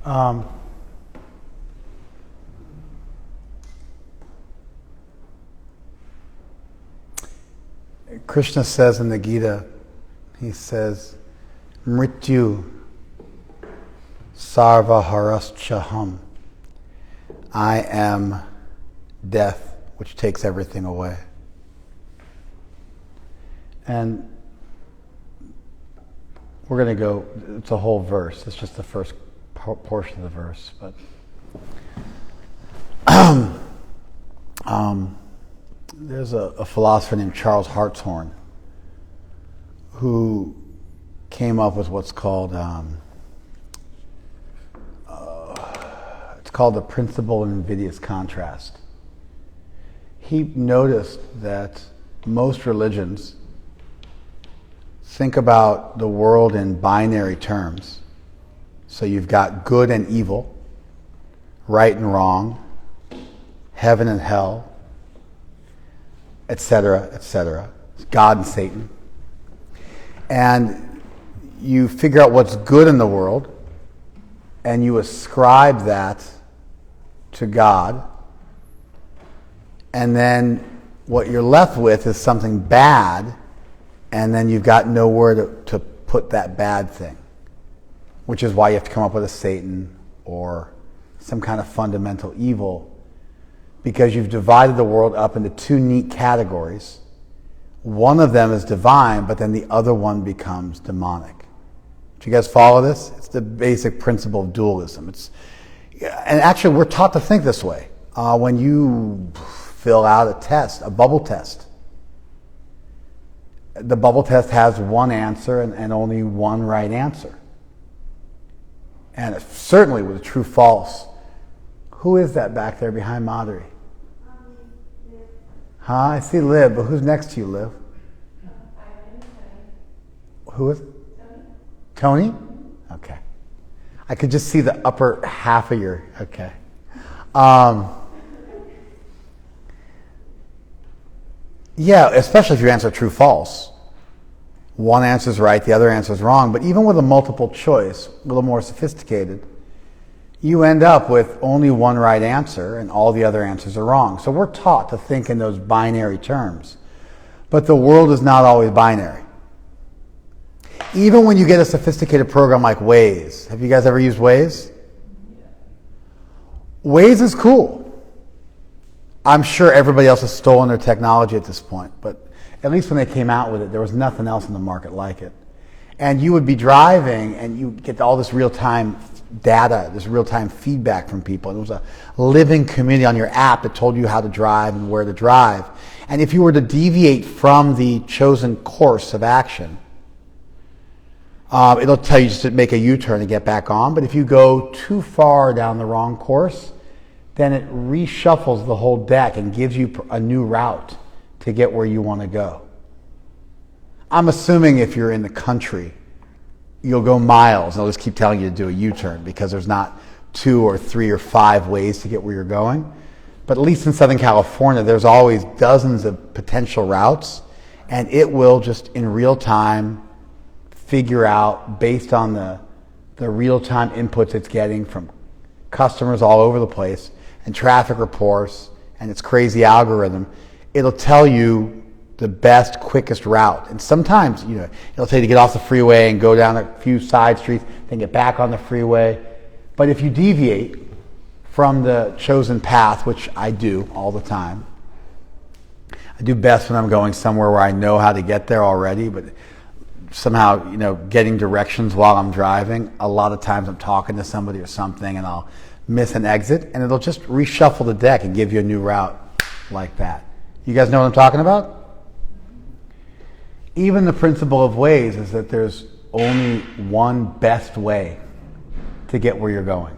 Um, Krishna says in the Gita, he says, Mrityu sarva haraschaham. I am death, which takes everything away. And we're going to go, it's a whole verse. It's just the first portion of the verse. But there's a philosopher named Charles Hartshorne who came up with what's called, it's called the principle of invidious contrast. He noticed that most religions think about the world in binary terms. So you've got good and evil, right and wrong, heaven and hell, etc., God and Satan. And you figure out what's good in the world, and you ascribe that to God, and then what you're left with is something bad, and then you've got nowhere to put that bad thing, which is why you have to come up with a Satan or some kind of fundamental evil, because you've divided the world up into two neat categories. One of them is divine, but then the other one becomes demonic. Do you guys follow this? It's the basic principle of dualism. And actually, we're taught to think this way. When you fill out a test, a bubble test, the bubble test has one answer and only one right answer. And certainly with a true-false. Who is that back there behind Madhuri? Huh? I see Liv, but who's next to you, Liv? Who is it? Tony? Okay. I could just see the upper half of your... Okay. Yeah, especially if you answer true-false. One answer is right, the other answer is wrong. But even with a multiple choice, a little more sophisticated, you end up with only one right answer and all the other answers are wrong. So we're taught to think in those binary terms. But the world is not always binary. Even when you get a sophisticated program like Waze. Have you guys ever used Waze? Waze is cool. I'm sure everybody else has stolen their technology at this point, but at least when they came out with it, there was nothing else in the market like it. And you would be driving and you get all this real-time data, this real-time feedback from people. And it was a living community on your app that told you how to drive and where to drive. And if you were to deviate from the chosen course of action, it'll tell you just to make a U-turn and get back on. But if you go too far down the wrong course, then it reshuffles the whole deck and gives you a new route to get where you want to go. I'm assuming if you're in the country, you'll go miles and they'll just keep telling you to do a U-turn because there's not 2 or 3 or 5 ways to get where you're going. But at least in Southern California, there's always dozens of potential routes, and it will just in real time figure out, based on the real-time inputs it's getting from customers all over the place and traffic reports and its crazy algorithm, it'll tell you the best, quickest route. And sometimes, it'll tell you to get off the freeway and go down a few side streets, then get back on the freeway. But if you deviate from the chosen path, which I do all the time, I do best when I'm going somewhere where I know how to get there already, but somehow, getting directions while I'm driving, a lot of times I'm talking to somebody or something and I'll miss an exit and it'll just reshuffle the deck and give you a new route like that. You guys know what I'm talking about? Even the principle of Waze is that there's only one best way to get where you're going.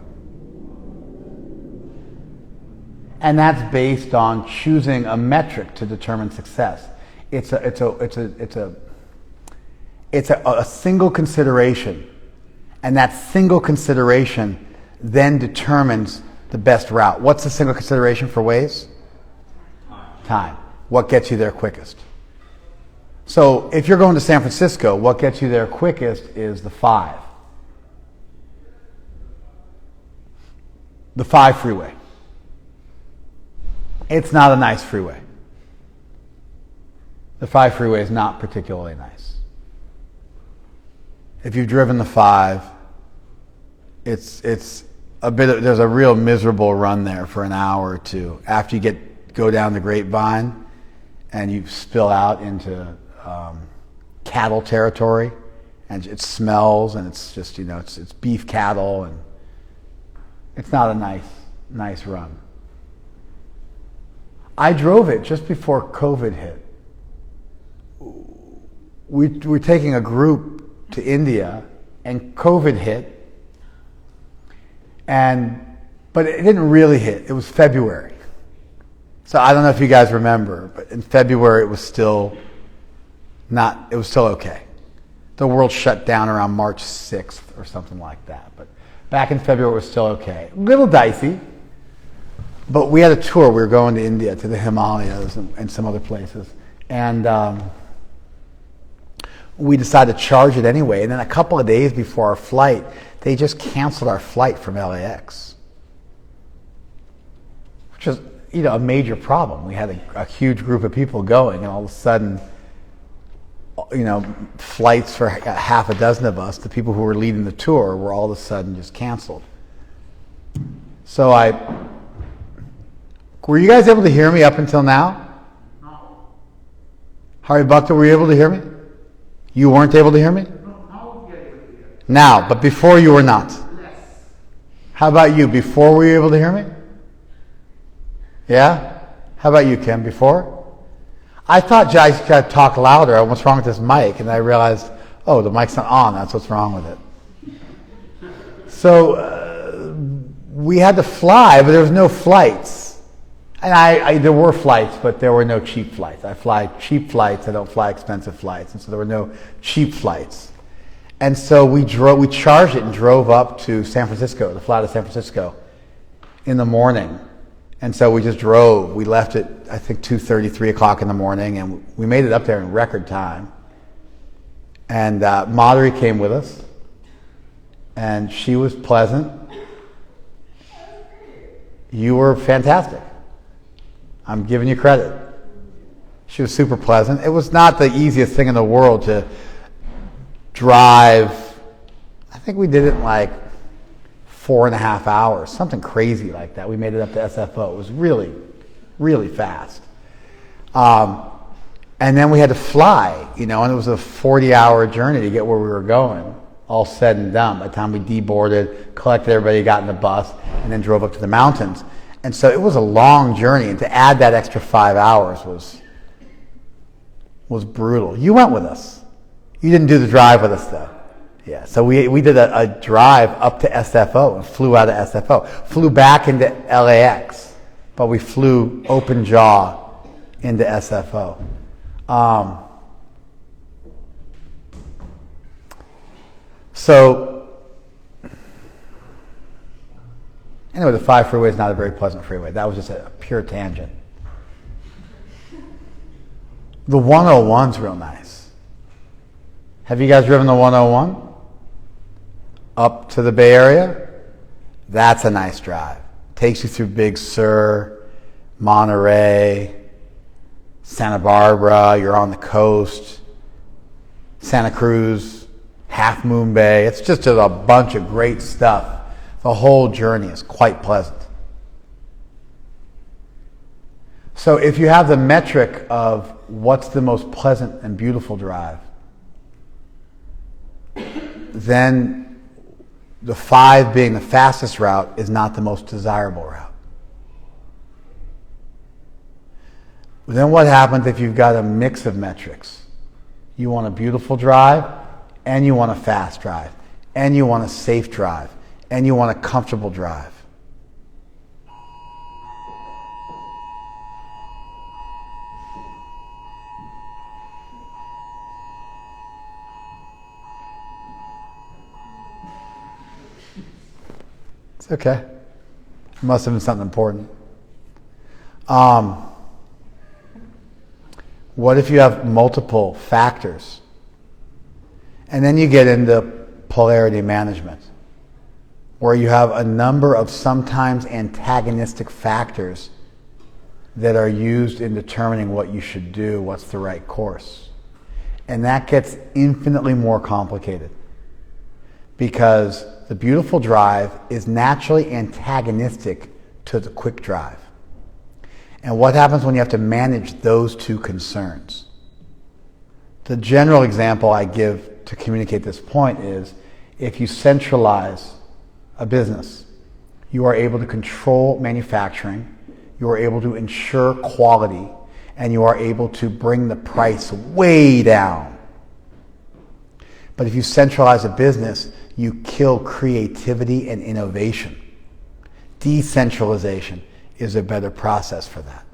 And that's based on choosing a metric to determine success. It's a single consideration, and that single consideration then determines the best route. What's the single consideration for Waze? Time. What gets you there quickest? So if you're going to San Francisco, what gets you there quickest is the 5. The 5 freeway. It's not a nice freeway. The 5 freeway is not particularly nice. If you've driven the 5, it's a bit of, there's a real miserable run there for an hour or two after you go down the Grapevine and you spill out into cattle territory, and it smells, and it's just, it's beef cattle, and it's not a nice run. I drove it just before COVID hit. We were taking a group to India, and COVID hit, but it didn't really hit. It was February. So I don't know if you guys remember, but in February it was still okay. The world shut down around March 6th or something like that. But back in February it was still okay. A little dicey, but we had a tour. We were going to India, to the Himalayas and some other places. And we decided to charge it anyway. And then a couple of days before our flight, they just canceled our flight from LAX, which was, a major problem. We had a huge group of people going, and all of a sudden, flights for half a dozen of us, the people who were leading the tour, were all of a sudden just canceled. So were you guys able to hear me up until now? No. Harry Bhakta, were you able to hear me? You weren't able to hear me? No, now we are able to hear. Now, but before you were not. Yes. How about you? Before were you able to hear me? Yeah? How about you, Kim? Before? I thought I got to talk louder. What's wrong with this mic? And I realized, the mic's not on. That's what's wrong with it. So we had to fly, but there was no flights. And there were flights, but there were no cheap flights. I fly cheap flights. I don't fly expensive flights. And so there were no cheap flights. And so we charged it and drove up to San Francisco, to fly to San Francisco in the morning. And so we just drove. We left at, I think, 2:30, 3 o'clock in the morning, and we made it up there in record time. And Madhuri came with us, and she was pleasant. You were fantastic. I'm giving you credit. She was super pleasant. It was not the easiest thing in the world to drive. I think we did it in like 4.5 hours, something crazy like that. We made it up to SFO. It was really, really fast. And then we had to fly, and it was a 40-hour journey to get where we were going, all said and done. By the time we deboarded, collected everybody, got in the bus, and then drove up to the mountains. And so it was a long journey, and to add that extra 5 hours was brutal. You went with us. You didn't do the drive with us, though. Yeah, so we did a drive up to SFO and flew out of SFO. Flew back into LAX, but we flew open jaw into SFO. So anyway, the 5 freeway is not a very pleasant freeway. That was just a pure tangent. The 101's real nice. Have you guys driven the 101? Up to the Bay Area? That's a nice drive. Takes you through Big Sur, Monterey, Santa Barbara. You're on the coast. Santa Cruz, Half Moon Bay. It's just a bunch of great stuff. The whole journey is quite pleasant. So if you have the metric of what's the most pleasant and beautiful drive, then the 5 being the fastest route is not the most desirable route. Then what happens if you've got a mix of metrics? You want a beautiful drive, and you want a fast drive, and you want a safe drive, and you want a comfortable drive. It's okay. It must have been something important. What if you have multiple factors? And then you get into polarity management. where you have a number of sometimes antagonistic factors that are used in determining what you should do, what's the right course. And that gets infinitely more complicated because the beautiful drive is naturally antagonistic to the quick drive. And what happens when you have to manage those two concerns? The general example I give to communicate this point is if you centralize a business, you are able to control manufacturing, you are able to ensure quality, and you are able to bring the price way down. But if you centralize a business, you kill creativity and innovation. Decentralization is a better process for that.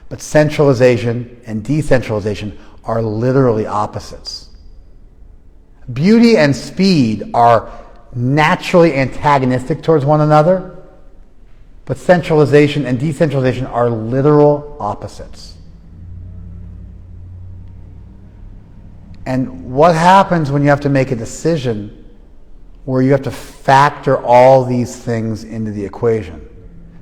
But centralization and decentralization are literally opposites. Beauty and speed are naturally antagonistic towards one another, but centralization and decentralization are literal opposites. And what happens when you have to make a decision where you have to factor all these things into the equation?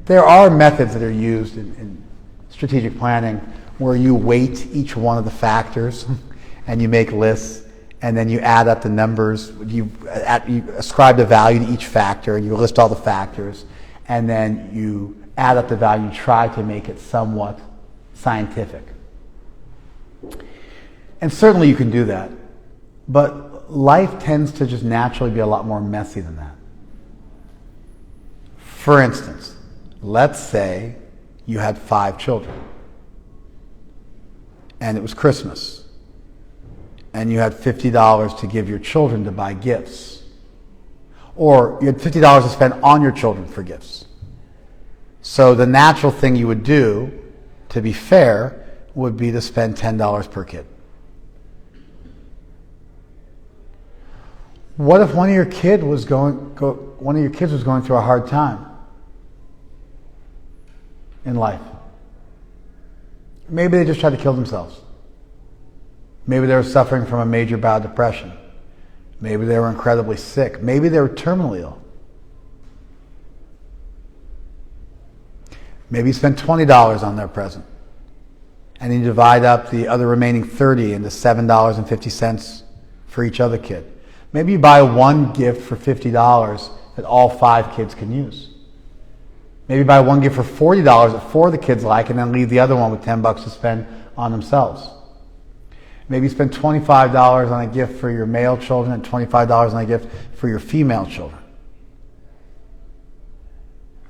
There are methods that are used in strategic planning where you weight each one of the factors and you make lists and then you add up the numbers, you ascribe the value to each factor and you list all the factors and then you add up the value and try to make it somewhat scientific. And certainly you can do that, but life tends to just naturally be a lot more messy than that. For instance, let's say you had 5 children and it was Christmas and you had $50 to give your children to buy gifts, or you had $50 to spend on your children for gifts. So the natural thing you would do, to be fair, would be to spend $10 per kid. What if one of your kids was going through a hard time in life? Maybe they just tried to kill themselves. Maybe they were suffering from a major bout of depression. Maybe they were incredibly sick. Maybe they were terminally ill. Maybe you spend $20 on their present. And you divide up the other remaining $30 into $7.50 for each other kid. Maybe you buy one gift for $50 that all 5 kids can use. Maybe buy one gift for $40 that 4 of the kids like and then leave the other one with $10 to spend on themselves. Maybe you spend $25 on a gift for your male children and $25 on a gift for your female children.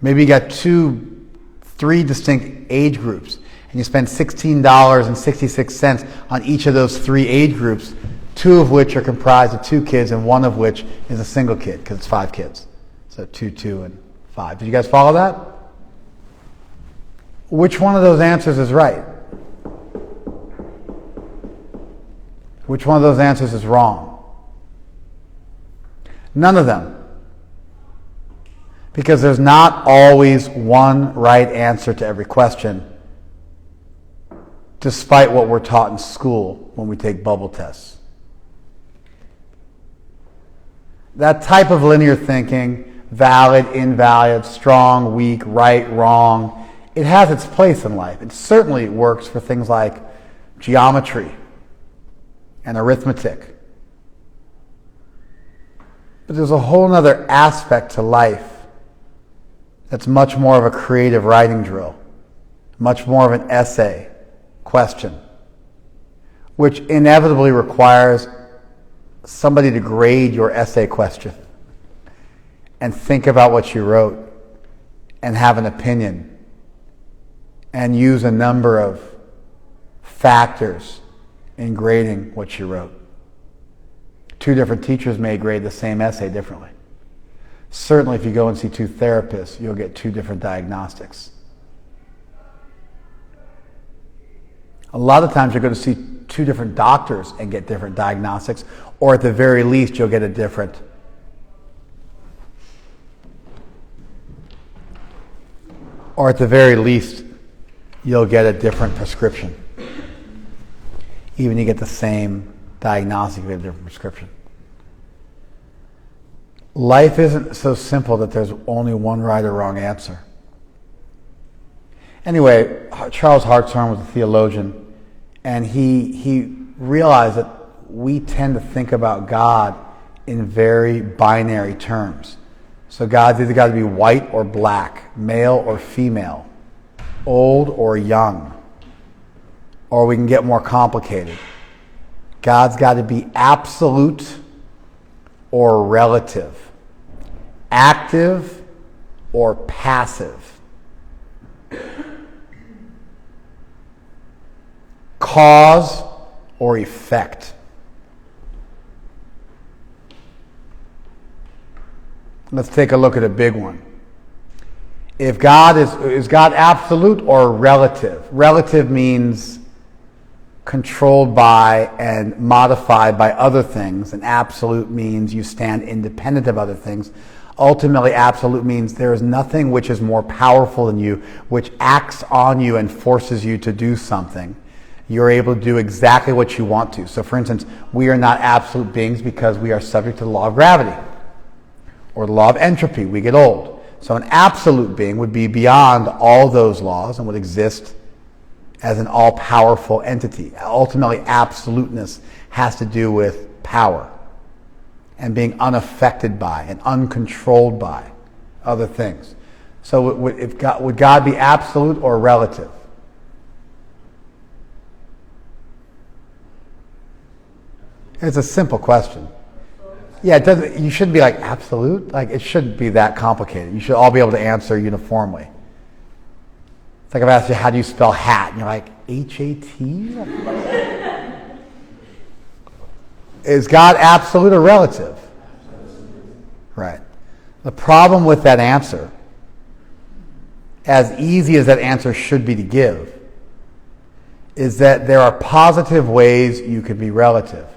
Maybe you got 3 distinct age groups and you spend $16.66 on each of those 3 age groups, 2 of which are comprised of 2 kids and 1 of which is a single kid because it's 5 kids. So 2, 2, and 5. Did you guys follow that? Which one of those answers is right? Which one of those answers is wrong? None of them. Because there's not always one right answer to every question, despite what we're taught in school when we take bubble tests. That type of linear thinking, valid, invalid, strong, weak, right, wrong, it has its place in life. It certainly works for things like geometry and arithmetic. But there's a whole other aspect to life that's much more of a creative writing drill, much more of an essay question, which inevitably requires somebody to grade your essay question and think about what you wrote and have an opinion and use a number of factors in grading what you wrote. 2 different teachers may grade the same essay differently. Certainly if you go and see 2 therapists, you'll get 2 different diagnostics. A lot of times you're going to see 2 different doctors and get different diagnostics, or at the very least you'll get a different prescription. Even you get the same diagnostic, you get a different prescription. Life isn't so simple that there's only one right or wrong answer. Anyway, Charles Hartshorne was a theologian, and he realized that we tend to think about God in very binary terms. So God's either got to be white or black, male or female, old or young, or we can get more complicated. God's got to be absolute or relative, active or passive, cause or effect. Let's take a look at a big one. If God is God absolute or relative? Relative means controlled by and modified by other things, and absolute means you stand independent of other things. Ultimately, absolute means there is nothing which is more powerful than you, which acts on you and forces you to do something. You're able to do exactly what you want to. So for instance, we are not absolute beings because we are subject to the law of gravity or the law of entropy. We get old. So an absolute being would be beyond all those laws and would exist as an all-powerful entity. Ultimately, absoluteness has to do with power and being unaffected by and uncontrolled by other things. So would God be absolute or relative? It's a simple question. Yeah, it doesn't. You shouldn't be like absolute. Like it shouldn't be that complicated. You should all be able to answer uniformly. It's like if I asked you, how do you spell hat? And you're like, H-A-T? Is God absolute or relative? Right. The problem with that answer, as easy as that answer should be to give, is that there are positive ways you can be relative.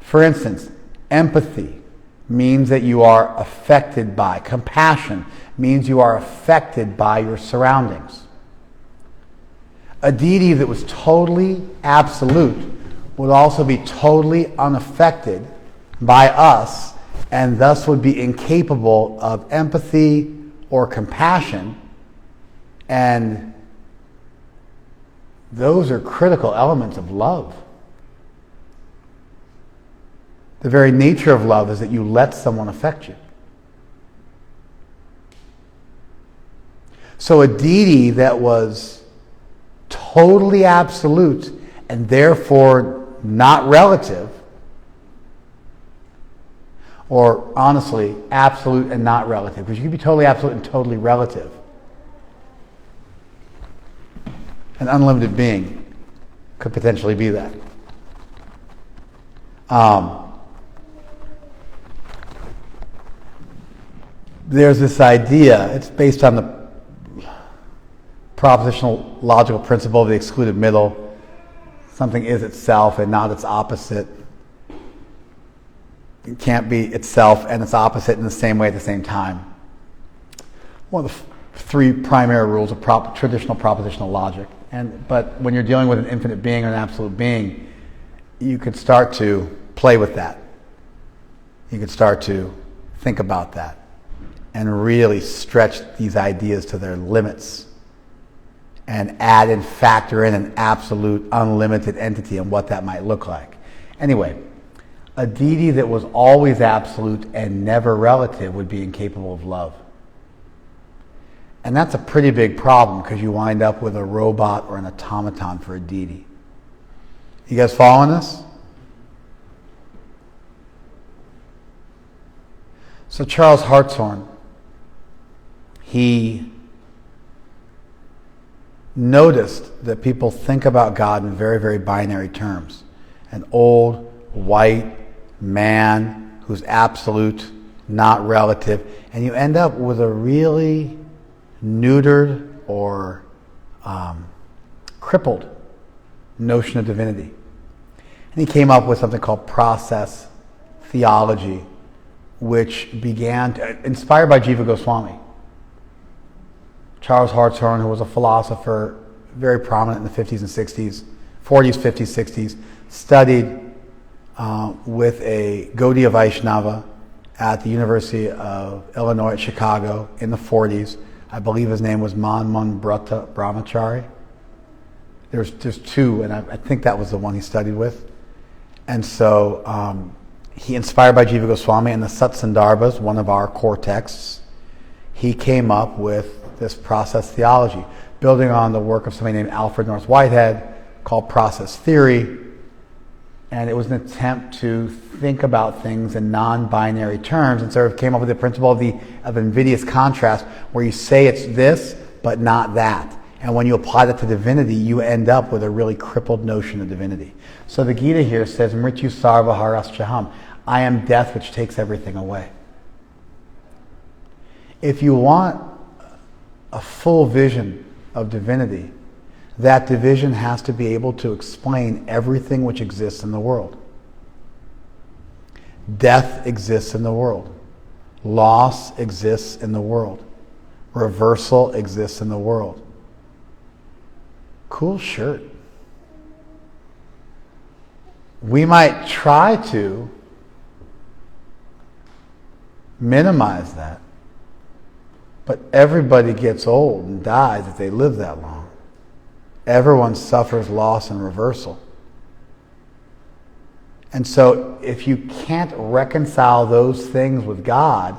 For instance, empathy means that you are affected by. Compassion means you are affected by your surroundings. A deity that was totally absolute would also be totally unaffected by us, and thus would be incapable of empathy or compassion. And those are critical elements of love. The very nature of love is that you let someone affect you. So a deity that was totally absolute and therefore not relative, or honestly, absolute and not relative, because you can be totally absolute and totally relative. An unlimited being could potentially be that. There's this idea, it's based on the propositional logical principle of the excluded middle. Something is itself and not its opposite. It can't be itself and its opposite in the same way at the same time. One of the three primary rules of traditional propositional logic. But when you're dealing with an infinite being or an absolute being, you could start to play with that. You could start to think about that and really stretch these ideas to their limits and add and factor in an absolute unlimited entity and what that might look like. Anyway, a deity that was always absolute and never relative would be incapable of love. And that's a pretty big problem because you wind up with a robot or an automaton for a deity. You guys following this? So Charles Hartshorne, he noticed that people think about God in very, very binary terms. An old, white man who's absolute, not relative, and you end up with a really neutered or crippled notion of divinity. And he came up with something called process theology, which began, inspired by Jiva Goswami. Charles Hartshorne, who was a philosopher, very prominent in the 50s and 60s, 40s, 50s, 60s, studied with a Gaudiya Vaishnava at the University of Illinois at Chicago in the 40s. I believe his name was Manman Brahmachari. There's two, and I think that was the one he studied with. And so he, inspired by Jiva Goswami and the Satsandarbhas, one of our core texts, he came up with this process theology, building on the work of somebody named Alfred North Whitehead called process theory. And it was an attempt to think about things in non-binary terms, and sort of came up with the principle of invidious contrast, where you say it's this, but not that. And when you apply that to divinity, you end up with a really crippled notion of divinity. So the Gita here says, Mrityu sarva haraschaham, I am death which takes everything away. If you want a full vision of divinity, that division has to be able to explain everything which exists in the world. Death exists in the world. Loss exists in the world. Reversal exists in the world. Cool shirt. We might try to minimize that, but everybody gets old and dies if they live that long. Everyone suffers loss and reversal. And so if you can't reconcile those things with God,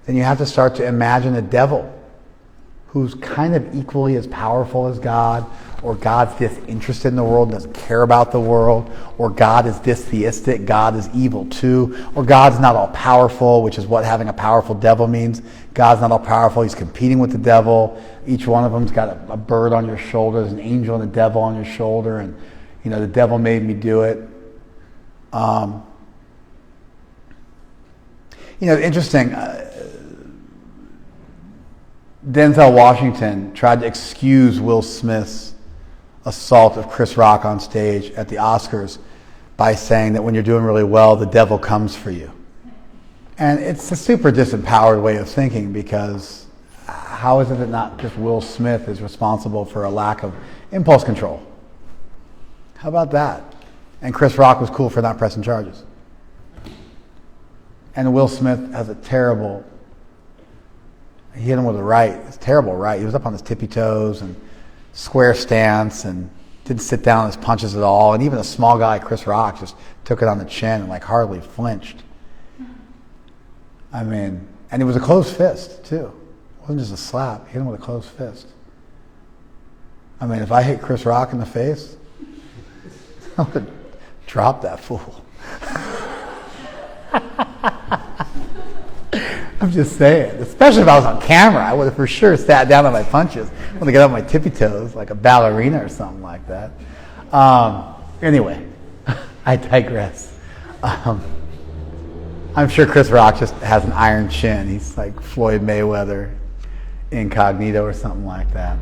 then you have to start to imagine a devil who's kind of equally as powerful as God, or God's disinterested in the world, doesn't care about the world, or God is distheistic, God is evil too, or God's not all powerful, which is what having a powerful devil means. God's not all powerful, he's competing with the devil. Each one of them's got a bird on your shoulder, there's an angel and a devil on your shoulder, and the devil made me do it. Interesting. Denzel Washington tried to excuse Will Smith's assault of Chris Rock on stage at the Oscars by saying that when you're doing really well, the devil comes for you. And it's a super disempowered way of thinking, because how is it that not just Will Smith is responsible for a lack of impulse control? How about that? And Chris Rock was cool for not pressing charges. And Will Smith has a terrible, he hit him with a right. It's a terrible right. He was up on his tippy toes and square stance and didn't sit down on his punches at all. And even a small guy, Chris Rock, just took it on the chin and hardly flinched. I mean, and it was a closed fist too. It wasn't just a slap. He hit him with a closed fist. I mean, if I hit Chris Rock in the face, I would drop that fool. I'm just saying, especially if I was on camera, I would have for sure sat down on my punches. I want to get on my tippy toes like a ballerina or something like that. Anyway, I digress. I'm sure Chris Rock just has an iron chin. He's like Floyd Mayweather incognito or something like that.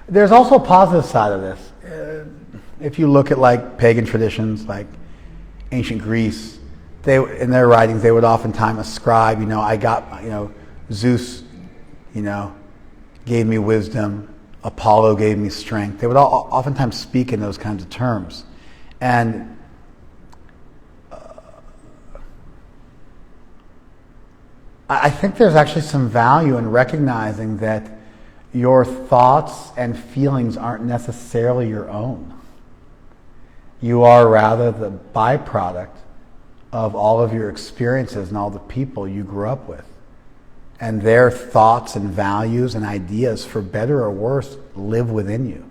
There's also a positive side of this. If you look at pagan traditions, like ancient Greece, in their writings they would oftentimes ascribe, Zeus, gave me wisdom, Apollo gave me strength. They would oftentimes speak in those kinds of terms. And I think there's actually some value in recognizing that your thoughts and feelings aren't necessarily your own. You are rather the byproduct of all of your experiences and all the people you grew up with. And their thoughts and values and ideas, for better or worse, live within you.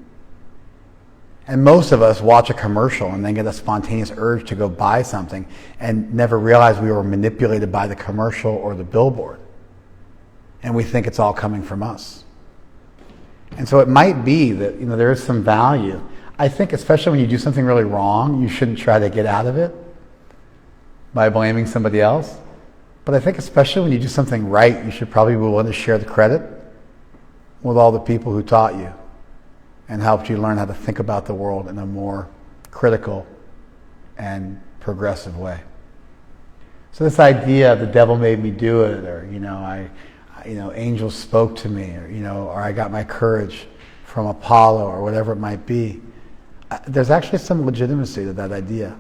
And most of us watch a commercial and then get a spontaneous urge to go buy something and never realize we were manipulated by the commercial or the billboard. And we think it's all coming from us. And so it might be that there is some value. I think especially when you do something really wrong, you shouldn't try to get out of it by blaming somebody else. But I think especially when you do something right, you should probably be willing to share the credit with all the people who taught you and helped you learn how to think about the world in a more critical and progressive way. So this idea of the devil made me do it, or angels spoke to me, or I got my courage from Apollo, or whatever it might be. There's actually some legitimacy to that idea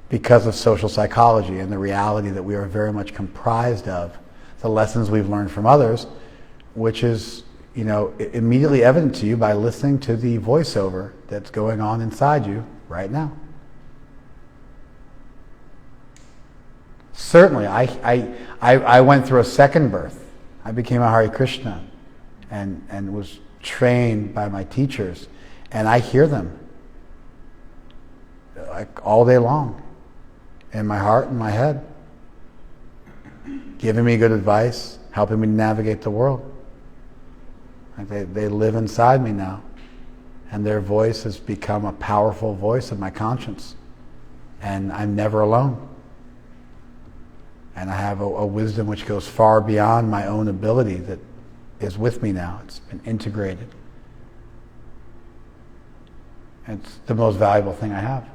because of social psychology and the reality that we are very much comprised of the lessons we've learned from others, which is, immediately evident to you by listening to the voiceover that's going on inside you right now. Certainly, I went through a second birth. I became a Hare Krishna and was trained by my teachers, and I hear them like all day long in my heart and my head, giving me good advice, helping me navigate the world. Like they live inside me now, and their voice has become a powerful voice of my conscience, and I'm never alone. And I have a wisdom which goes far beyond my own ability that is with me now. It's been integrated. It's the most valuable thing I have.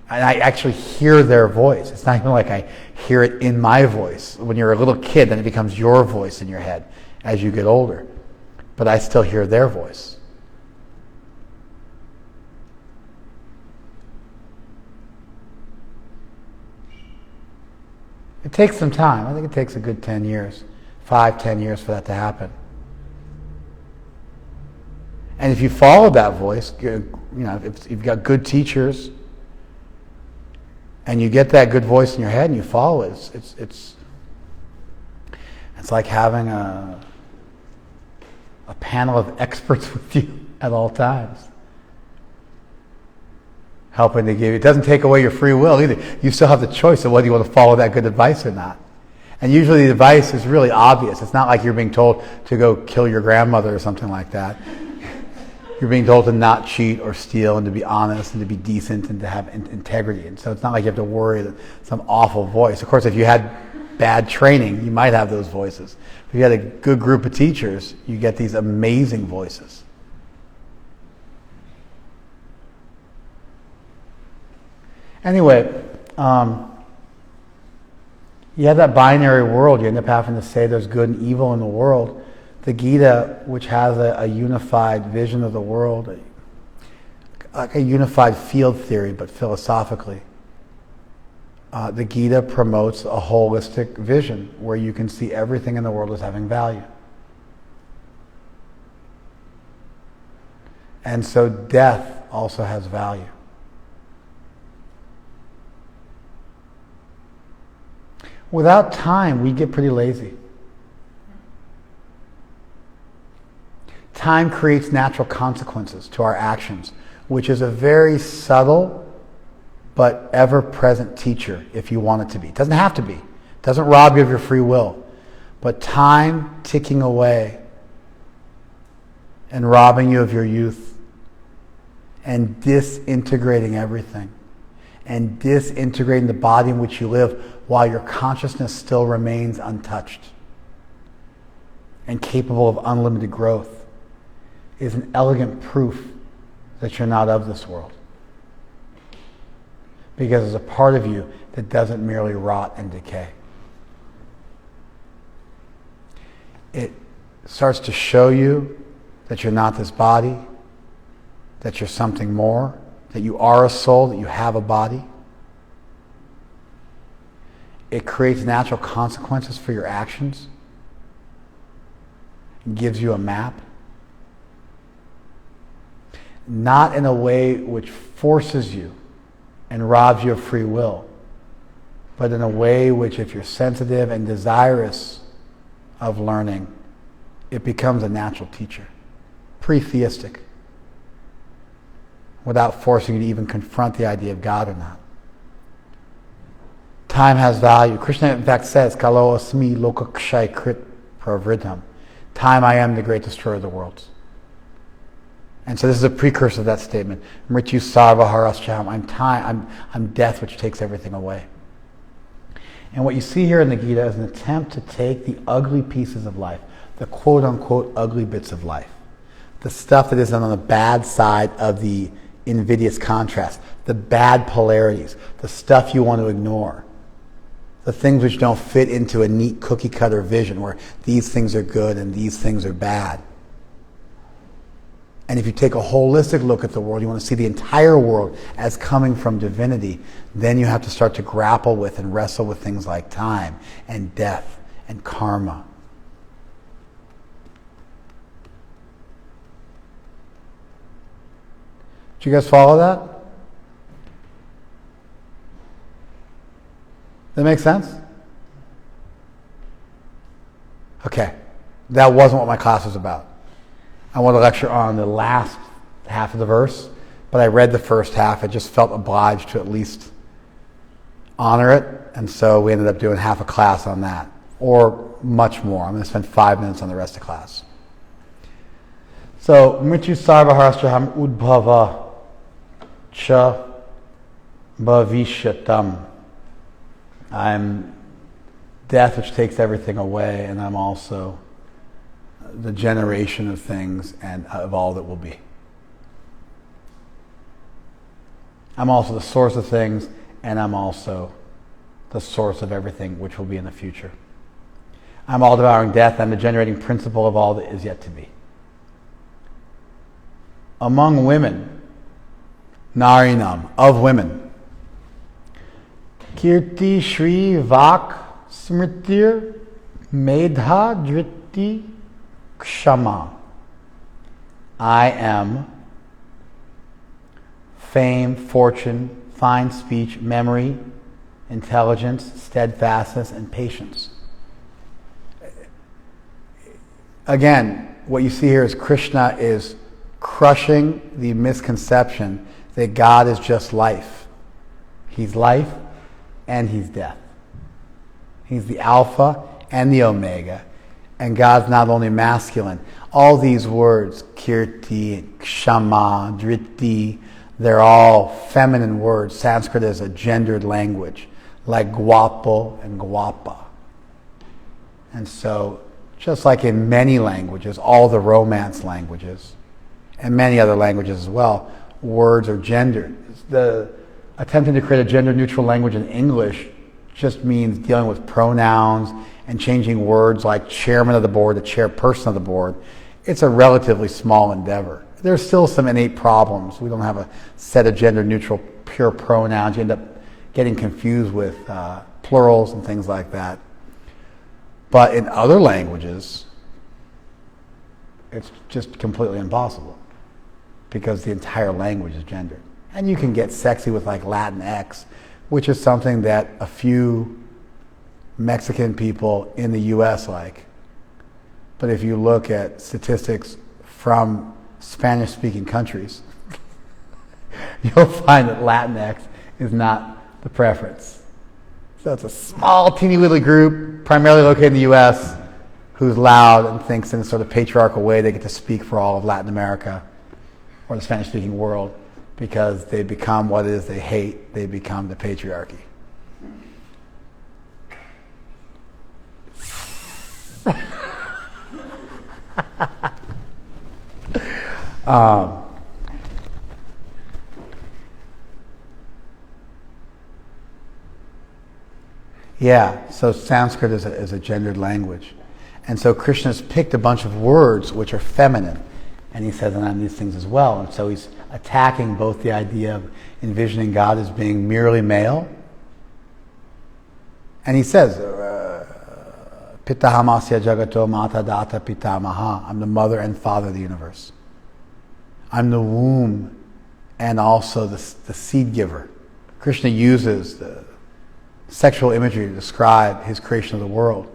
And I actually hear their voice. It's not even like I hear it in my voice. When you're a little kid, then it becomes your voice in your head as you get older. But I still hear their voice. It takes some time. I think it takes a good 10 years, 5-10 years for that to happen. And if you follow that voice, if you've got good teachers, and you get that good voice in your head and you follow it, it's like having a panel of experts with you at all times, helping to give you. It doesn't take away your free will either. You still have the choice of whether you want to follow that good advice or not. And usually the advice is really obvious. It's not like you're being told to go kill your grandmother or something like that. You're being told to not cheat or steal and to be honest and to be decent and to have integrity. And so it's not like you have to worry that some awful voice. Of course, if you had bad training, you might have those voices. If you had a good group of teachers, you get these amazing voices. Anyway, you have that binary world. You end up having to say there's good and evil in the world. The Gita, which has a unified vision of the world, like a unified field theory, but philosophically, the Gita promotes a holistic vision where you can see everything in the world as having value. And so death also has value. Without time, we get pretty lazy. Time creates natural consequences to our actions, which is a very subtle but ever-present teacher if you want it to be. It doesn't have to be. It doesn't rob you of your free will. But time ticking away and robbing you of your youth and disintegrating everything and disintegrating the body in which you live while your consciousness still remains untouched and capable of unlimited growth is an elegant proof that you're not of this world. Because there's a part of you that doesn't merely rot and decay. It starts to show you that you're not this body, that you're something more, that you are a soul, that you have a body. It creates natural consequences for your actions. It gives you a map. Not in a way which forces you and robs you of free will, but in a way which, if you're sensitive and desirous of learning, it becomes a natural teacher, pre-theistic, without forcing you to even confront the idea of God or not. Time has value. Krishna, in fact, says, Kalo asmi lokakshay krit pravridham. Time I am the great destroyer of the worlds. And so this is a precursor to that statement. Mrityu sarva harascham. I'm death which takes everything away. And what you see here in the Gita is an attempt to take the ugly pieces of life, the quote-unquote ugly bits of life, the stuff that is on the bad side of the invidious contrast, the bad polarities, the stuff you want to ignore, the things which don't fit into a neat cookie-cutter vision where these things are good and these things are bad. And if you take a holistic look at the world, you want to see the entire world as coming from divinity, then you have to start to grapple with and wrestle with things like time and death and karma. Do you guys follow that? That make sense? Okay. That wasn't what my class was about. I want to lecture on the last half of the verse, but I read the first half. I just felt obliged to at least honor it, and so we ended up doing half a class on that, or much more. I'm going to spend 5 minutes on the rest of the class. So, Mrityu Sarvaharashtraham Udbhava Cha Bhavishyatam. I'm death which takes everything away, and I'm also the generation of things and of all that will be. I'm also the source of things, and I'm also the source of everything which will be in the future. I'm all devouring death. I'm the generating principle of all that is yet to be. Among women, Narinam, of women, Kirti Shri Vak Smritir Medha Driti Kshama. I am fame, fortune, fine speech, memory, intelligence, steadfastness, and patience. Again, what you see here is Krishna is crushing the misconception that God is just life. He's life and He's death. He's the Alpha and the Omega. And God's not only masculine. All these words, Kirti, Kshama, Driti, they're all feminine words. Sanskrit is a gendered language, like guapo and guapa. And so, just like in many languages, all the Romance languages, and many other languages as well, words are gendered. The attempting to create a gender-neutral language in English just means dealing with pronouns and changing words like chairman of the board to chairperson of the board. It's a relatively small endeavor. There's still some innate problems. We don't have a set of gender-neutral pure pronouns. You end up getting confused with plurals and things like that. But in other languages, it's just completely impossible because the entire language is gendered. And you can get sexy with like Latin X, which is something that a few Mexican people in the U.S. like. But if you look at statistics from Spanish-speaking countries, you'll find that Latinx is not the preference. So it's a small, teeny-weeny group, primarily located in the U.S., who's loud and thinks in a sort of patriarchal way they get to speak for all of Latin America or the Spanish-speaking world because they become what it is they hate. They become the patriarchy. Yeah, so Sanskrit is a gendered language. And so Krishna's picked a bunch of words which are feminine. And he says, and I'm these things as well. And so he's attacking both the idea of envisioning God as being merely male. And he says, Pitahamasya Jagato Mata Data Pitamaha. I'm the mother and father of the universe. I'm the womb and also the seed giver. Krishna uses the sexual imagery to describe his creation of the world.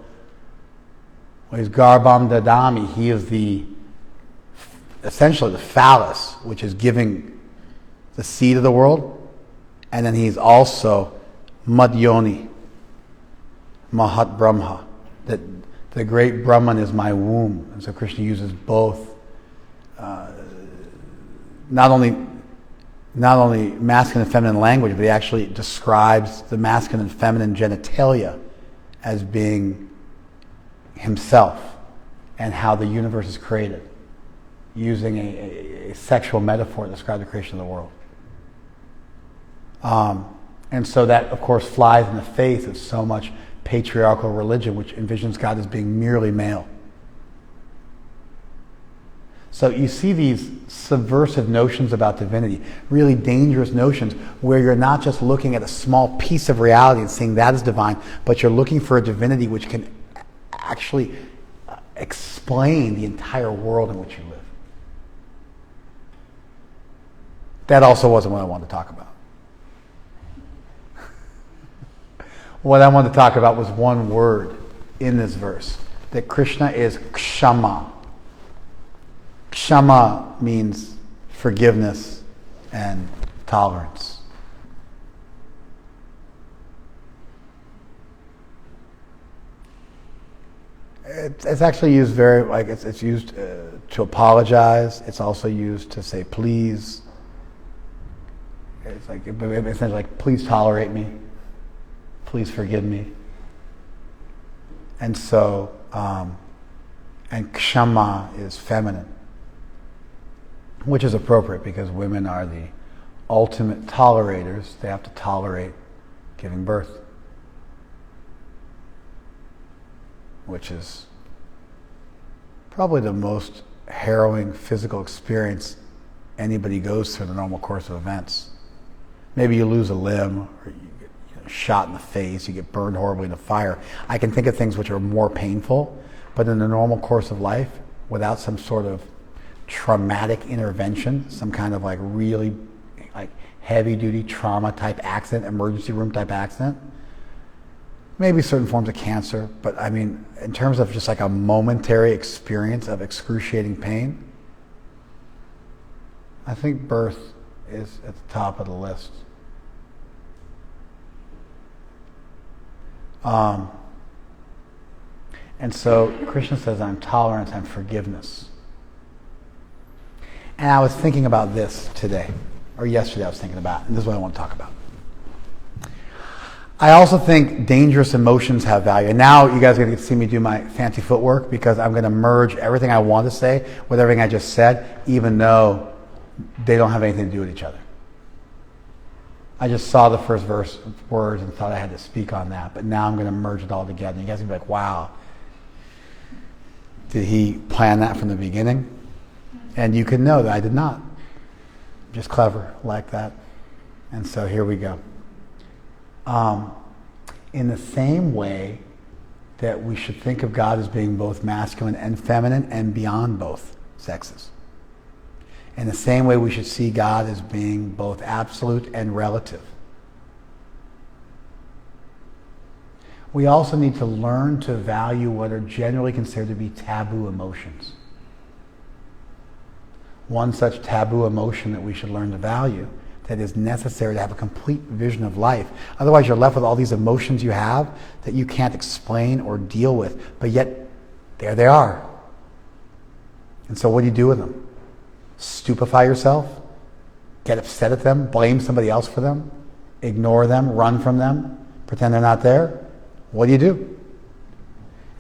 Well, he's Garbham Dadami. He is essentially the phallus, which is giving the seed of the world. And then he's also Madhyoni, Mahat Brahma. That the great Brahman is my womb. And so Krishna uses both not only masculine and feminine language, but he actually describes the masculine and feminine genitalia as being himself and how the universe is created, using a sexual metaphor to describe the creation of the world. And so that, of course, flies in the face of so much patriarchal religion, which envisions God as being merely male. So you see these subversive notions about divinity, really dangerous notions where you're not just looking at a small piece of reality and seeing that as divine, but you're looking for a divinity which can actually explain the entire world in which you live. That also wasn't what I wanted to talk about. What I wanted to talk about was one word in this verse, that Krishna is kshama. Kshama means forgiveness and tolerance. It's actually used it's used to apologize. It's also used to say please. It's essentially like please tolerate me, please forgive me. And so, and kshama is feminine, which is appropriate because women are the ultimate tolerators. They have to tolerate giving birth, which is probably the most harrowing physical experience anybody goes through in the normal course of events. Maybe you lose a limb, or you get shot in the face, you get burned horribly in a fire. I can think of things which are more painful, but in the normal course of life, without some sort of traumatic intervention, some kind of really heavy duty trauma type accident, emergency room type accident, maybe certain forms of cancer, but I mean, in terms of just a momentary experience of excruciating pain, I think birth is at the top of the list. And so Krishna says, I'm tolerance, I'm forgiveness. And I was thinking about this today, or yesterday I was thinking about, and this is what I want to talk about. I also think dangerous emotions have value. And now you guys are going to see me do my fancy footwork because I'm going to merge everything I want to say with everything I just said, even though they don't have anything to do with each other. I just saw the first words and thought I had to speak on that, but now I'm going to merge it all together. And you guys are going to be like, wow, did he plan that from the beginning? And you can know that I did not. Just clever like that. And so here we go. In the same way that we should think of God as being both masculine and feminine and beyond both sexes. In the same way we should see God as being both absolute and relative. We also need to learn to value what are generally considered to be taboo emotions. One such taboo emotion that we should learn to value that is necessary to have a complete vision of life. Otherwise you're left with all these emotions you have that you can't explain or deal with, but yet there they are. And so what do you do with them? Stupefy yourself? Get upset at them? Blame somebody else for them? Ignore them? Run from them? Pretend they're not there? What do you do?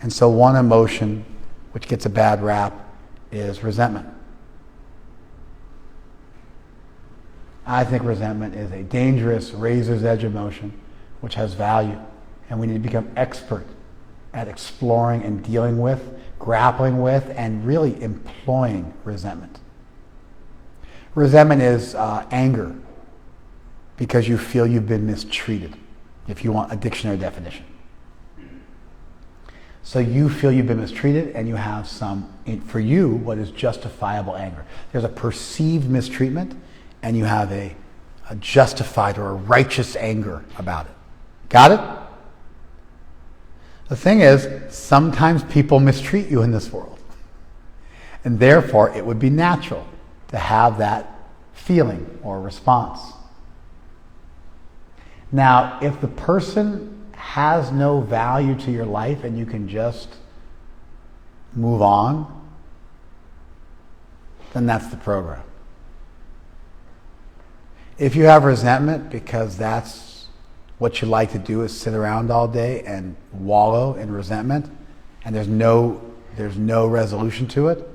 And so one emotion which gets a bad rap is resentment. I think resentment is a dangerous razor's edge emotion which has value, and we need to become expert at exploring and dealing with, grappling with, and really employing resentment. Resentment is anger because you feel you've been mistreated, if you want a dictionary definition. So you feel you've been mistreated and you have for you, what is justifiable anger. There's a perceived mistreatment and you have a justified or a righteous anger about it. Got it? The thing is, sometimes people mistreat you in this world. And therefore, it would be natural to have that feeling or response. Now, if the person has no value to your life and you can just move on, then that's the program. If you have resentment because that's what you like to do is sit around all day and wallow in resentment and there's no resolution to it,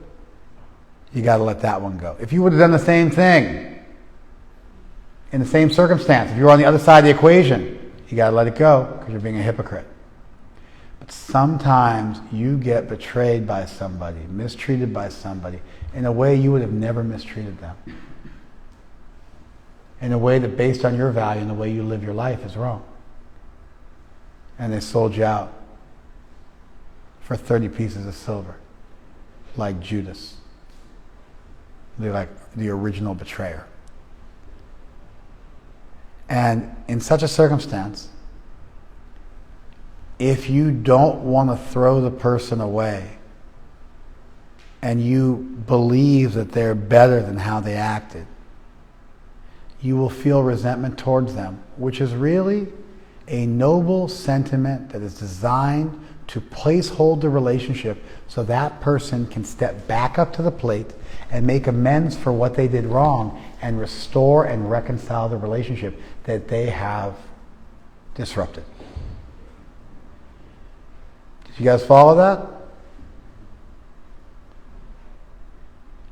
you got to let that one go. If you would have done the same thing in the same circumstance, if you were on the other side of the equation, you got to let it go because you're being a hypocrite. But sometimes you get betrayed by somebody, mistreated by somebody, in a way you would have never mistreated them. In a way that based on your value and the way you live your life is wrong. And they sold you out for 30 pieces of silver, like Judas. They're like the original betrayer. And in such a circumstance, if you don't want to throw the person away and you believe that they're better than how they acted, you will feel resentment towards them, which is really a noble sentiment that is designed to hold the relationship so that person can step back up to the plate and make amends for what they did wrong and restore and reconcile the relationship that they have disrupted. Did you guys follow that?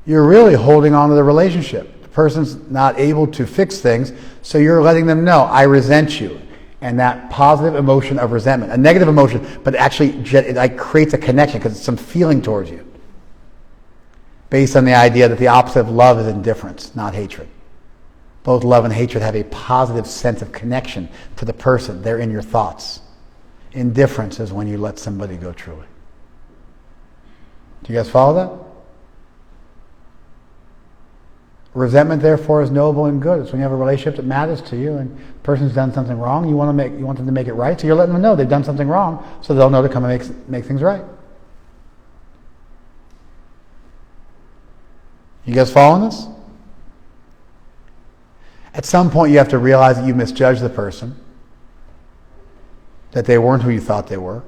You're really holding on to the relationship. The person's not able to fix things, so you're letting them know, I resent you. And that positive emotion of resentment, a negative emotion, but actually it creates a connection because it's some feeling towards you. Based on the idea that the opposite of love is indifference, not hatred. Both love and hatred have a positive sense of connection to the person. They're in your thoughts. Indifference is when you let somebody go truly. Do you guys follow that? Resentment, therefore, is noble and good. It's when you have a relationship that matters to you and the person's done something wrong, you want them to make it right, so you're letting them know they've done something wrong, so they'll know to come and make things right. You guys following this? At some point, you have to realize that you misjudged the person, that they weren't who you thought they were.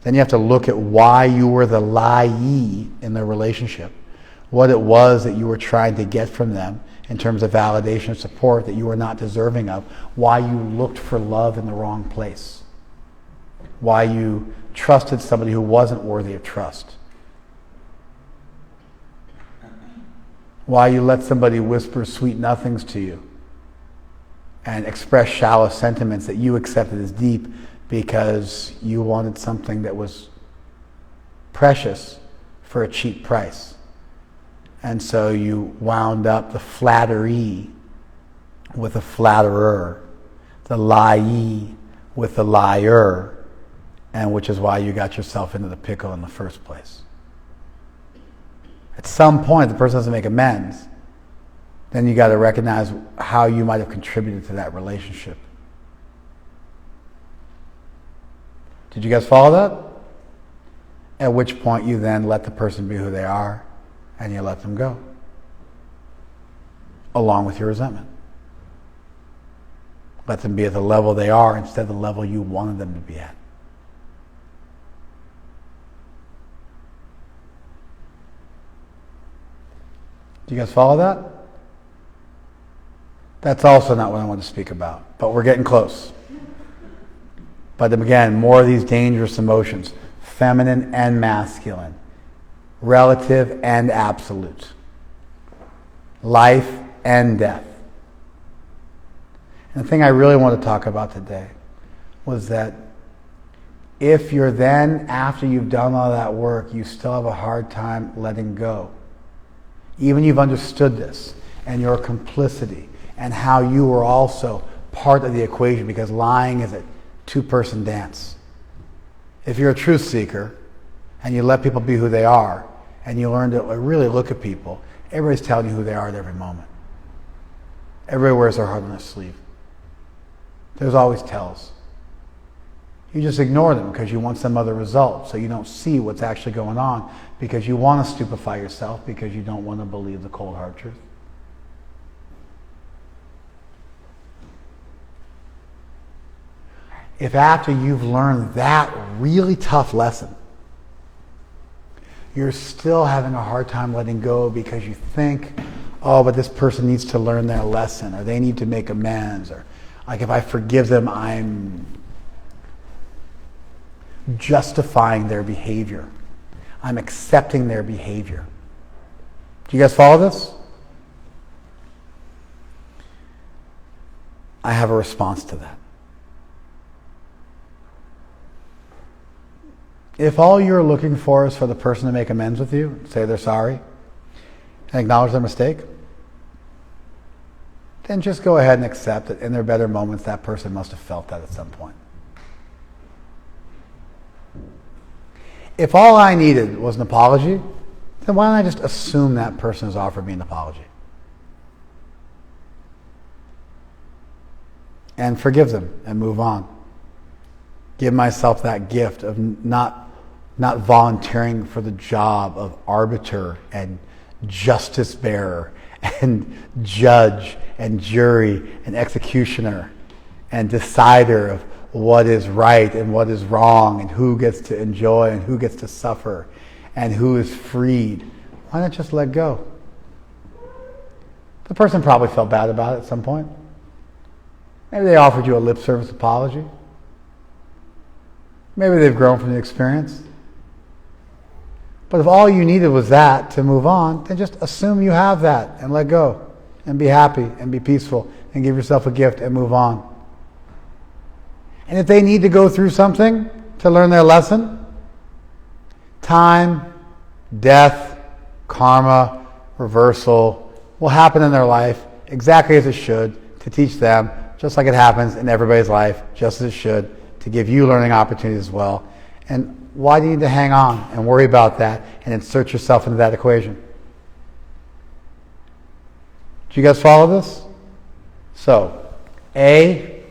Then you have to look at why you were the liee in the relationship. What it was that you were trying to get from them in terms of validation and support that you were not deserving of, why you looked for love in the wrong place, why you trusted somebody who wasn't worthy of trust, why you let somebody whisper sweet nothings to you and express shallow sentiments that you accepted as deep because you wanted something that was precious for a cheap price. And so you wound up the flattery with a flatterer, the liee with the liar, and which is why you got yourself into the pickle in the first place. At some point, the person doesn't make amends. Then you got to recognize how you might have contributed to that relationship. Did you guys follow that? At which point you then let the person be who they are and you let them go. Along with your resentment. Let them be at the level they are instead of the level you wanted them to be at. Do you guys follow that? That's also not what I want to speak about, but we're getting close. But again, more of these dangerous emotions, feminine and masculine, relative and absolute, life and death. And the thing I really want to talk about today was that if you're then, after you've done all that work, you still have a hard time letting go, even you've understood this and your complicity and how you were also part of the equation, because lying is a two-person dance. If you're a truth seeker and you let people be who they are and you learn to really look at people, everybody's telling you who they are at every moment. Everybody wears their heart on their sleeve. There's always tells. You just ignore them because you want some other result, so you don't see what's actually going on because you want to stupefy yourself because you don't want to believe the cold hard truth. If after you've learned that really tough lesson, you're still having a hard time letting go because you think, oh, but this person needs to learn their lesson, or they need to make amends, or like if I forgive them, I'm justifying their behavior. I'm accepting their behavior. Do you guys follow this? I have a response to that. If all you're looking for is for the person to make amends with you, say they're sorry, and acknowledge their mistake, then just go ahead and accept that in their better moments that person must have felt that at some point. If all I needed was an apology, then why don't I just assume that person has offered me an apology? And forgive them and move on. Give myself that gift of not volunteering for the job of arbiter and justice bearer and judge and jury and executioner and decider of what is right and what is wrong and who gets to enjoy and who gets to suffer and who is freed. Why not just let go? The person probably felt bad about it at some point. Maybe they offered you a lip service apology. Maybe they've grown from the experience. But if all you needed was that to move on, then just assume you have that and let go and be happy and be peaceful and give yourself a gift and move on. And if they need to go through something to learn their lesson, time, death, karma, reversal will happen in their life exactly as it should to teach them, just like it happens in everybody's life, just as it should, to give you learning opportunities as well. And why do you need to hang on and worry about that and insert yourself into that equation? Do you guys follow this? So, A,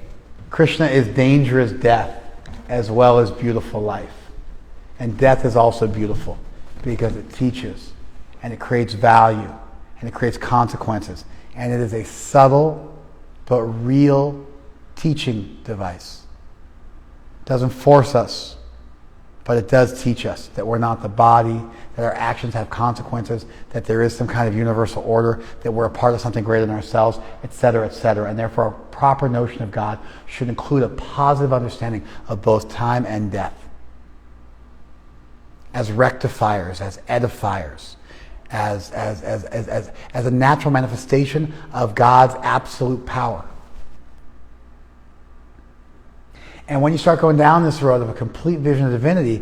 Krishna is dangerous death as well as beautiful life. And death is also beautiful because it teaches and it creates value and it creates consequences. And it is a subtle but real teaching device. It doesn't force us, but it does teach us that we're not the body, that our actions have consequences, that there is some kind of universal order, that we're a part of something greater than ourselves, etc., etc. And therefore, a proper notion of God should include a positive understanding of both time and death as rectifiers, as edifiers, as a natural manifestation of God's absolute power. And when you start going down this road of a complete vision of divinity,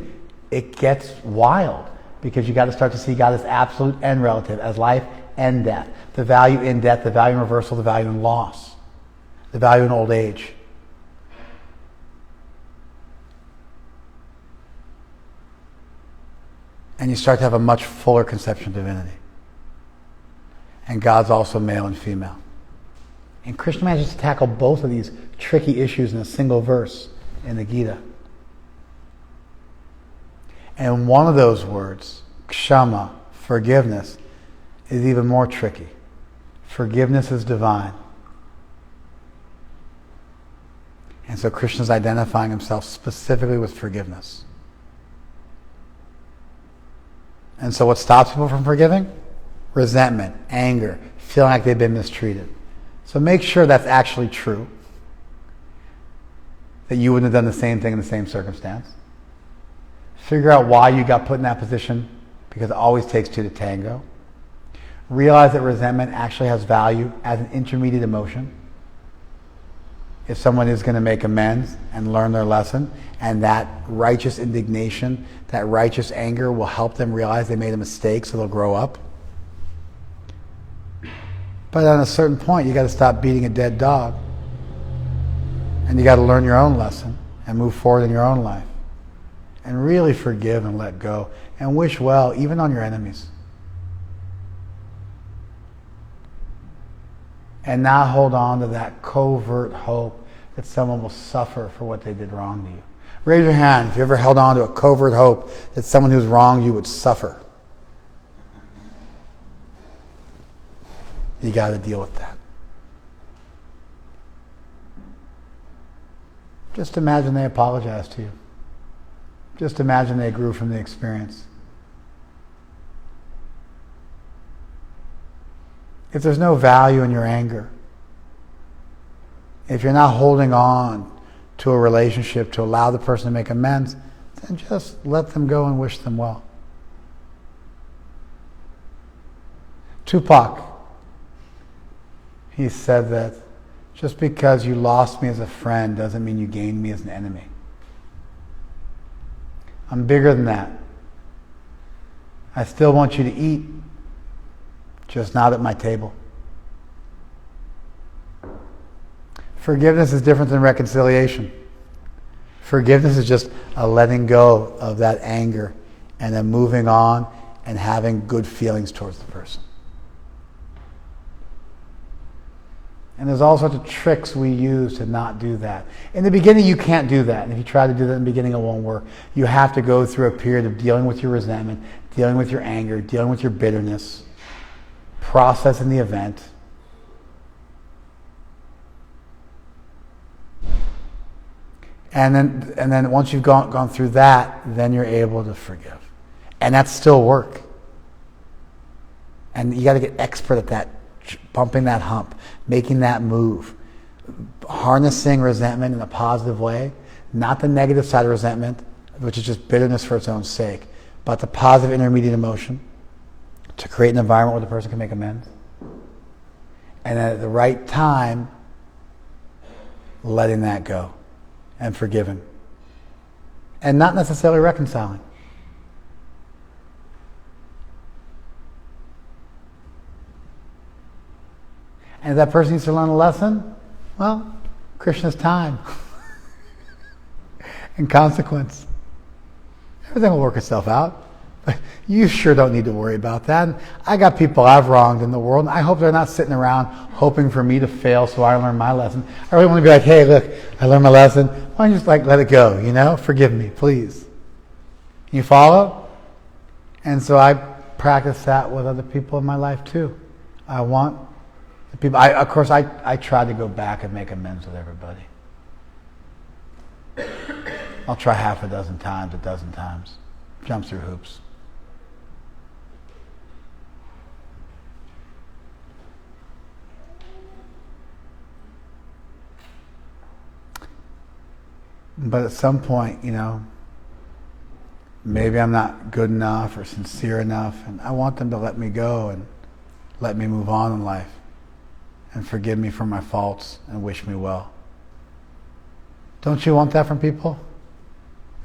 it gets wild because you got to start to see God as absolute and relative, as life and death. The value in death, the value in reversal, the value in loss, the value in old age. And you start to have a much fuller conception of divinity. And God's also male and female. And Krishna manages to tackle both of these tricky issues in a single verse in the Gita. And one of those words, kshama, forgiveness, is even more tricky. Forgiveness is divine. And so Krishna's identifying himself specifically with forgiveness. And so what stops people from forgiving? Resentment, anger, feeling like they've been mistreated. So make sure that's actually true. That you wouldn't have done the same thing in the same circumstance. Figure out why you got put in that position, because it always takes two to tango. Realize that resentment actually has value as an intermediate emotion. If someone is going to make amends and learn their lesson, and that righteous indignation, that righteous anger will help them realize they made a mistake so they'll grow up. But at a certain point, you got to stop beating a dead dog. And you got to learn your own lesson and move forward in your own life. And really forgive and let go. And wish well, even on your enemies. And not hold on to that covert hope that someone will suffer for what they did wrong to you. Raise your hand if you ever held on to a covert hope that someone who's wronged you would suffer. You got to deal with that. Just imagine they apologized to you. Just imagine they grew from the experience. If there's no value in your anger, if you're not holding on to a relationship to allow the person to make amends, then just let them go and wish them well. Tupac, he said that just because you lost me as a friend doesn't mean you gained me as an enemy. I'm bigger than that. I still want you to eat, just not at my table. Forgiveness is different than reconciliation. Forgiveness is just a letting go of that anger and then moving on and having good feelings towards the person. And there's all sorts of tricks we use to not do that. In the beginning, you can't do that. And if you try to do that in the beginning, it won't work. You have to go through a period of dealing with your resentment, dealing with your anger, dealing with your bitterness, processing the event. And then once you've gone through that, then you're able to forgive. And that's still work. And you got to get expert at that, bumping that hump, making that move, harnessing resentment in a positive way, not the negative side of resentment, which is just bitterness for its own sake, but the positive intermediate emotion to create an environment where the person can make amends. And at the right time, letting that go and forgiving. And not necessarily reconciling. And if that person needs to learn a lesson, well, Krishna's time and consequence. Everything will work itself out. But you sure don't need to worry about that. And I got people I've wronged in the world, and I hope they're not sitting around hoping for me to fail so I learn my lesson. I really want to be like, hey, look, I learned my lesson. Why don't you just let it go, Forgive me, please. You follow? And so I practice that with other people in my life too. I want the people, of course, I try to go back and make amends with everybody. I'll try half a dozen times. Jump through hoops. But at some point, maybe I'm not good enough or sincere enough, and I want them to let me go and let me move on in life and forgive me for my faults and wish me well. Don't you want that from people?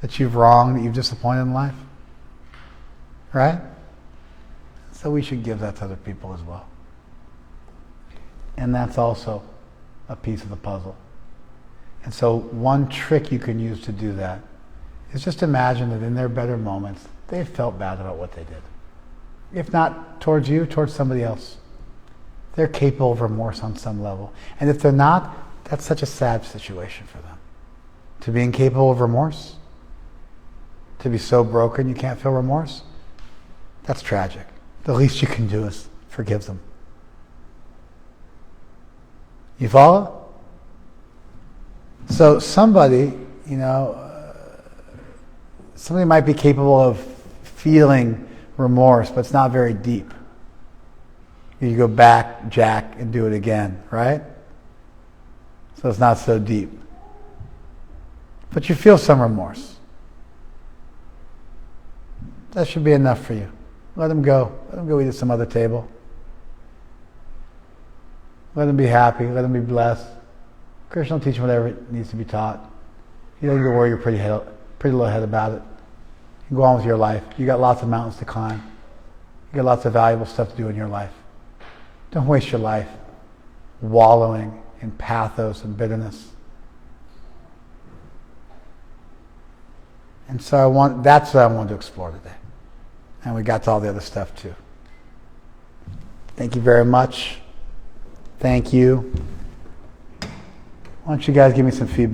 That you've wronged, that you've disappointed in life? Right? So we should give that to other people as well. And that's also a piece of the puzzle. And so one trick you can use to do that is just imagine that in their better moments, they felt bad about what they did. If not towards you, towards somebody else. They're capable of remorse on some level. And if they're not, that's such a sad situation for them. To be incapable of remorse, to be so broken you can't feel remorse, that's tragic. The least you can do is forgive them. You follow? So somebody, somebody might be capable of feeling remorse, but it's not very deep. You go back, Jack, and do it again, right? So it's not so deep. But you feel some remorse. That should be enough for you. Let them go. Let them go eat at some other table. Let them be happy. Let them be blessed. Krishna will teach them whatever needs to be taught. You don't need to worry your pretty little head about it. You go on with your life. You got lots of mountains to climb. You got lots of valuable stuff to do in your life. Don't waste your life wallowing in pathos and bitterness. And so that's what I wanted to explore today. And we got to all the other stuff too. Thank you very much. Thank you. Why don't you guys give me some feedback?